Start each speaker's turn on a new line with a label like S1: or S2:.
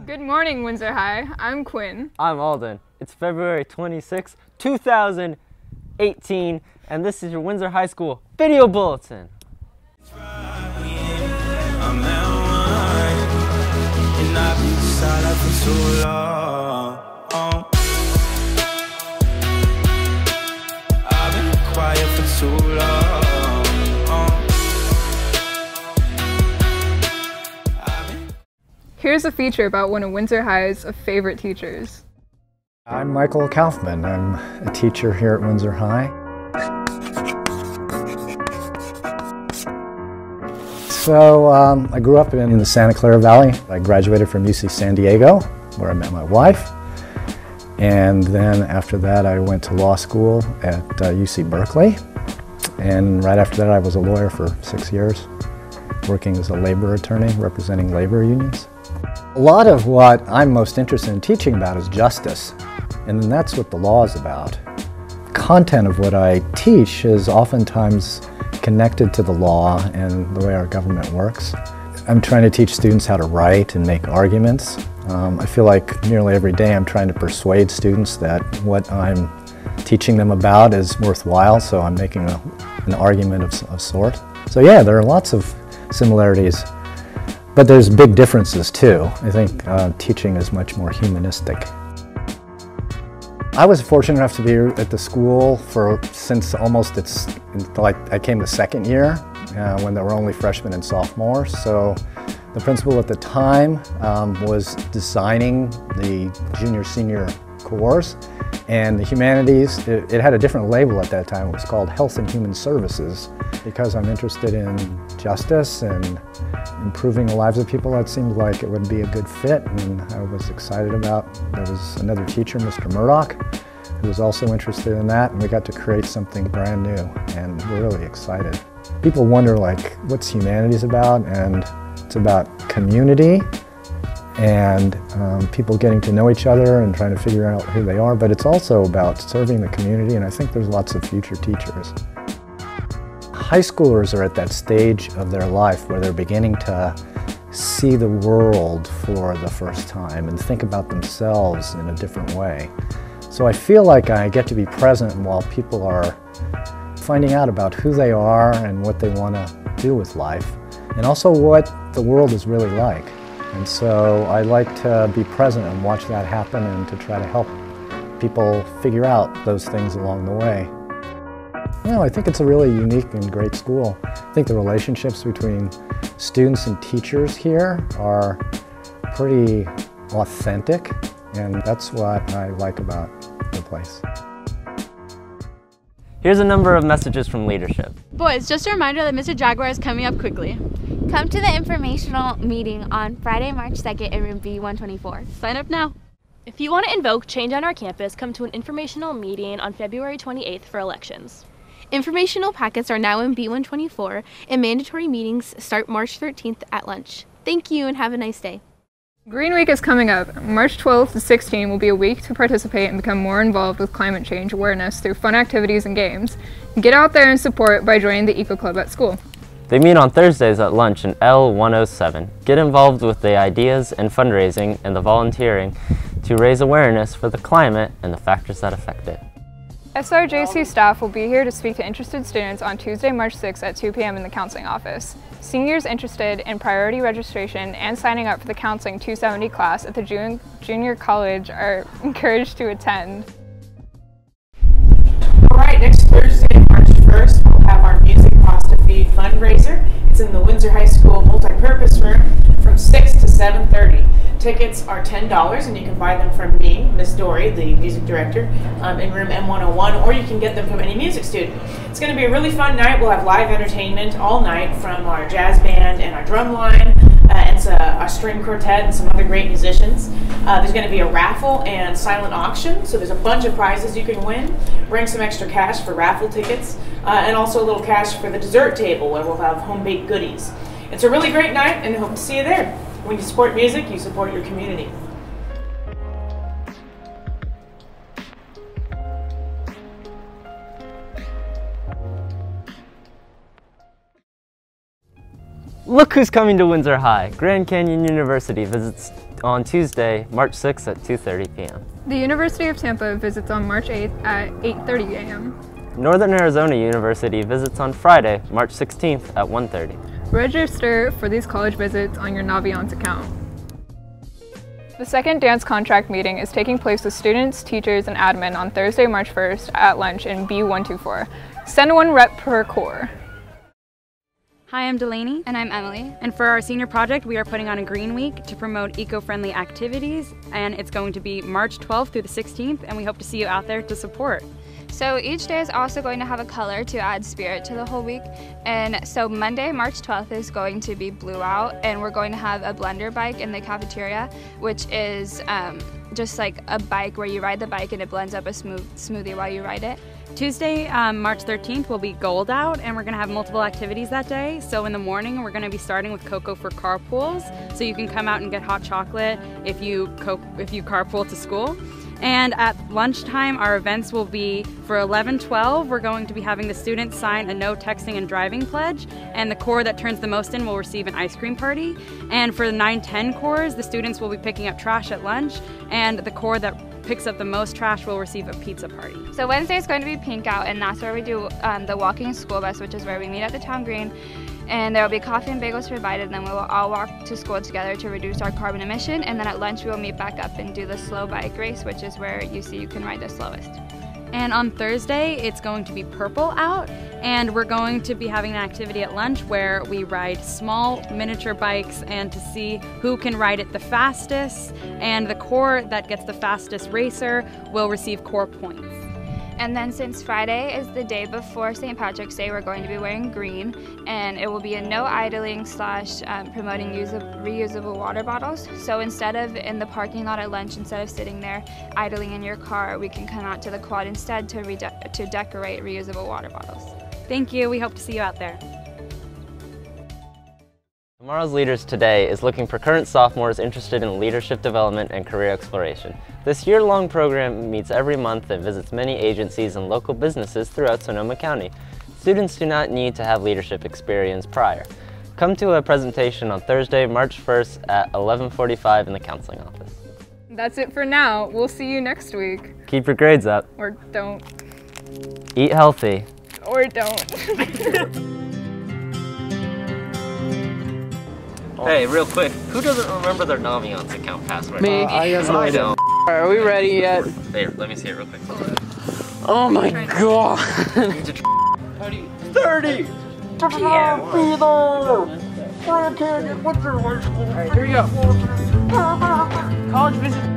S1: Good morning, Windsor High. I'm Quinn.
S2: I'm Alden. It's February 26, 2018, and this is your Windsor High School Video Bulletin.
S1: Here's a feature about one of Windsor High's favorite teachers.
S3: I'm Michael Kaufman. I'm a teacher here at Windsor High. So I grew up in the Santa Clara Valley. I graduated from UC San Diego, where I met my wife. And then after that, I went to law school at UC Berkeley. And right after that, I was a lawyer for 6 years, working as a labor attorney, representing labor unions. A lot of what I'm most interested in teaching about is justice, and that's what the law is about. The content of what I teach is oftentimes connected to the law and the way our government works. I'm trying to teach students how to write and make arguments. I feel like nearly every day I'm trying to persuade students that what I'm teaching them about is worthwhile, so I'm making an argument of sort. So yeah, there are lots of similarities. But there's big differences too. I think teaching is much more humanistic. I was fortunate enough to be at the school since almost I came the second year when there were only freshmen and sophomores. So the principal at the time was designing the junior-senior course, and the humanities, it had a different label at that time. It was called Health and Human Services. Because I'm interested in justice and improving the lives of people, that seemed like it would be a good fit, and I was excited about. There was another teacher, Mr. Murdoch, who was also interested in that, and we got to create something brand new, and we're really excited. People wonder, like, what's humanities about? And it's about community and people getting to know each other and trying to figure out who they are, but it's also about serving the community, and I think there's lots of future teachers. High schoolers are at that stage of their life where they're beginning to see the world for the first time and think about themselves in a different way. So I feel like I get to be present while people are finding out about who they are and what they want to do with life, and also what the world is really like. And so I like to be present and watch that happen and to try to help people figure out those things along the way. Well, I think it's a really unique and great school. I think the relationships between students and teachers here are pretty authentic, and that's what I like about the place.
S2: Here's a number of messages from leadership.
S4: Boys, just a reminder that Mr. Jaguar is coming up quickly.
S5: Come to the informational meeting on Friday, March 2nd in room B124.
S4: Sign up now.
S6: If you want to invoke change on our campus, come to an informational meeting on February 28th for elections.
S5: Informational packets are now in B124, and mandatory meetings start March 13th at lunch. Thank you and have a nice day.
S1: Green Week is coming up. March 12th to 16th will be a week to participate and become more involved with climate change awareness through fun activities and games. Get out there and support by joining the Eco Club at school.
S2: They meet on Thursdays at lunch in L107. Get involved with the ideas and fundraising and the volunteering to raise awareness for the climate and the factors that affect it.
S1: SRJC staff will be here to speak to interested students on Tuesday, March 6th at 2 p.m. in the counseling office. Seniors interested in priority registration and signing up for the Counseling 270 class at the junior college are encouraged to attend.
S7: All right, next Thursday, March 1st, we'll have our Music Pasta Feed fundraiser. It's in the Windsor High School multi-purpose room from 6 to 7:30. Tickets are $10, and you can buy them from me, Miss Dory, the music director, in room M101, or you can get them from any music student. It's going to be a really fun night. We'll have live entertainment all night from our jazz band and our drum line, and our string quartet and some other great musicians. There's going to be a raffle and silent auction, so there's a bunch of prizes you can win. Bring some extra cash for raffle tickets, and also a little cash for the dessert table where we'll have home-baked goodies. It's a really great night, and I hope to see you there. When you support music, you support your community.
S2: Look who's coming to Windsor High! Grand Canyon University visits on Tuesday, March 6th at 2:30 p.m.
S1: The University of Tampa visits on March 8th at 8:30 a.m.
S2: Northern Arizona University visits on Friday, March 16th at 1:30.
S1: Register for these college visits on your Naviance account. The second dance contract meeting is taking place with students, teachers, and admin on Thursday, March 1st at lunch in B124. Send one rep per corps.
S8: Hi, I'm Delaney.
S9: And I'm Emily.
S8: And for our senior project, we are putting on a Green Week to promote eco-friendly activities, and it's going to be March 12th through the 16th, and we hope to see you out there to support.
S9: So each day is also going to have a color to add spirit to the whole week. And so Monday, March 12th is going to be Blue Out, and we're going to have a blender bike in the cafeteria, which is just like a bike where you ride the bike and it blends up a smoothie while you ride it.
S8: Tuesday, March 13th will be Gold Out, and we're going to have multiple activities that day. So in the morning, we're going to be starting with Cocoa for Carpools, so you can come out and get hot chocolate if you carpool to school. And at lunchtime, our events will be for 11-12, we're going to be having the students sign a no texting and driving pledge, and the corps that turns the most in will receive an ice cream party. And for the 9-10 corps, the students will be picking up trash at lunch, and the corps that picks up the most trash will receive a pizza party.
S9: So Wednesday is going to be Pink Out, and that's where we do the walking school bus, which is where we meet at the town green. And there will be coffee and bagels provided, and then we will all walk to school together to reduce our carbon emission. And then at lunch we will meet back up and do the slow bike race, which is where you can ride the slowest.
S8: And on Thursday, it's going to be Purple Out, and we're going to be having an activity at lunch where we ride small miniature bikes and to see who can ride it the fastest, and the corps that gets the fastest racer will receive corps points.
S9: And then since Friday is the day before St. Patrick's Day, we're going to be wearing green, and it will be a no idling / promoting reusable water bottles. So instead of in the parking lot at lunch, instead of sitting there idling in your car, we can come out to the quad instead to decorate reusable water bottles.
S8: Thank you. We hope to see you out there.
S2: Tomorrow's Leaders Today is looking for current sophomores interested in leadership development and career exploration. This year-long program meets every month and visits many agencies and local businesses throughout Sonoma County. Students do not need to have leadership experience prior. Come to a presentation on Thursday, March 1st at 11:45 in the counseling office.
S1: That's it for now. We'll see you next week.
S2: Keep your grades up.
S1: Or don't.
S2: Eat healthy.
S1: Or don't.
S2: Hey, real quick, who doesn't remember their Naviance account password?
S10: Me.
S2: I don't.
S10: Are we ready yet?
S2: Here, let me see it real quick.
S10: Oh my god! 30! Alright, here we go. College visit.